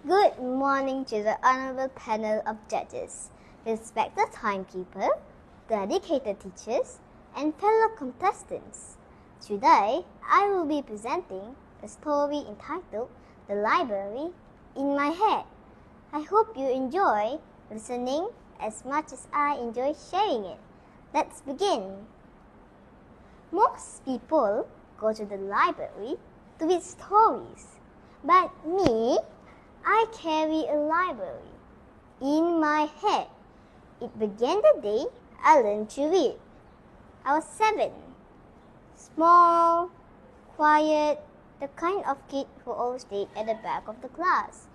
Good morning to the honorable panel of judges, respected timekeeper, dedicated teachers, and fellow contestants. Today, I will be presenting a story entitled The Library in My Head. I hope you enjoy listening as much as I enjoy sharing it. Let's begin. Most people go to the library to read stories, but me, I carry a library in my head. It began the day I learned to read. I was 7. Small, quiet, the kind of kid who always stayed at the back of the class.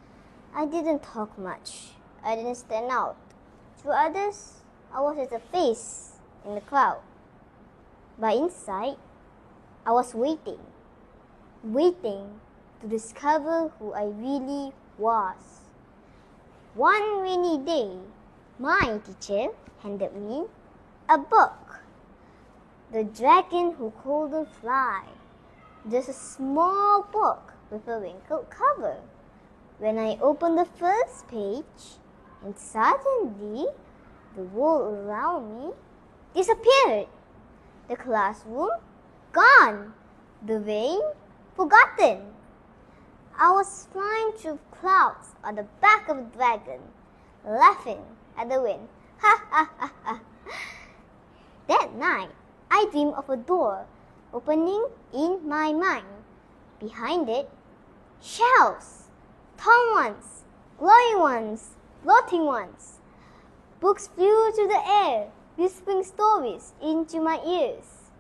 I didn't talk much. I didn't stand out. To others, I was just a face in the crowd. But inside, I was waiting to discover who I really was. One rainy day, my teacher handed me a book, The Dragon Who Couldn't Fly. Just a small book with a wrinkled cover. When I opened the first page, and suddenly the world around me disappeared. The classroom gone. The rain forgotten. I was flying through clouds on the back of a dragon, laughing at the wind. Ha ha ha ha. That night, I dreamed of a door opening in my mind. Behind it, shelves, tall ones, glowing ones, floating ones. Books flew through the air, whispering stories into my ears.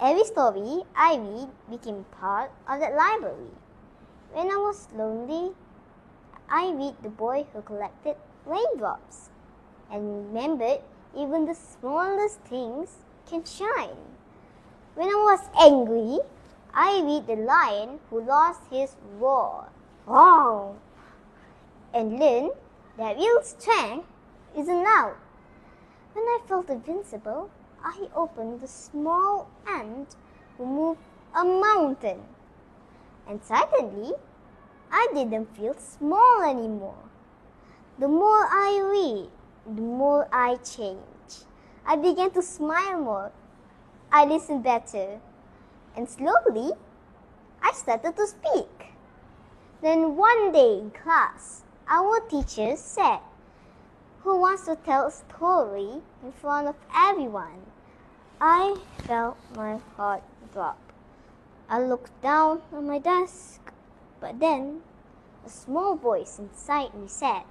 Every story I read became part of that library. When I was lonely, I read The Boy Who Collected Raindrops and remembered even the smallest things can shine. When I was angry, I read The Lion Who Lost His Roar and learned that real strength isn't loud. When I felt invincible, I opened the small ant who moved a mountain. And suddenly, I didn't feel small anymore. The more I read, the more I change. I began to smile more. I listened better. And slowly, I started to speak. Then one day in class, our teacher said, "Who wants to tell a story in front of everyone?" I felt my heart drop. I looked down on my desk, but then a small voice inside me said,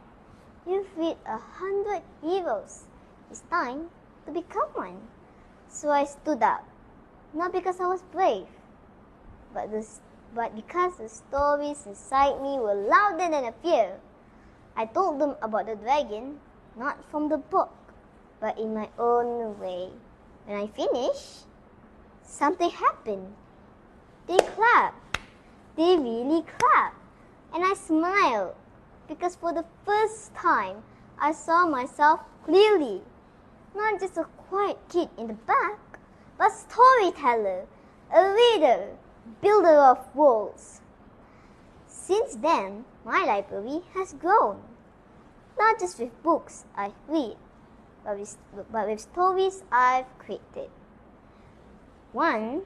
"You've read 100 heroes. It's time to become one." So I stood up, not because I was brave, but because the stories inside me were louder than fear. I told them about the dragon, not from the book, but in my own way. When I finished, something happened. They clapped. They really clapped. And I smiled because for the first time, I saw myself clearly. Not just a quiet kid in the back, but a storyteller, a reader, builder of worlds. Since then, my library has grown. Not just with books I've read, but with stories I've created. One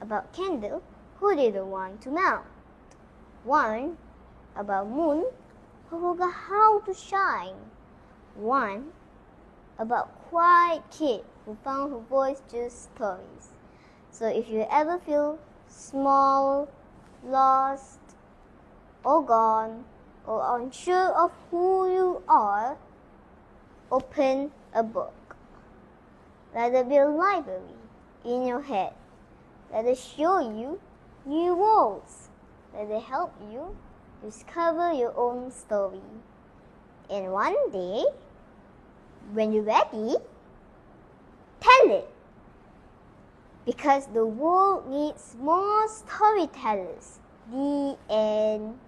about candle who didn't want to melt. One about moon who forgot how to shine. One about quiet kid who found her voice through stories. So if you ever feel small, lost, or gone, or unsure of who you are, open a book. Let there be a library in your head. Let it show you new worlds. Let it help you discover your own story. And one day, when you're ready, tell it. Because the world needs more storytellers. The end.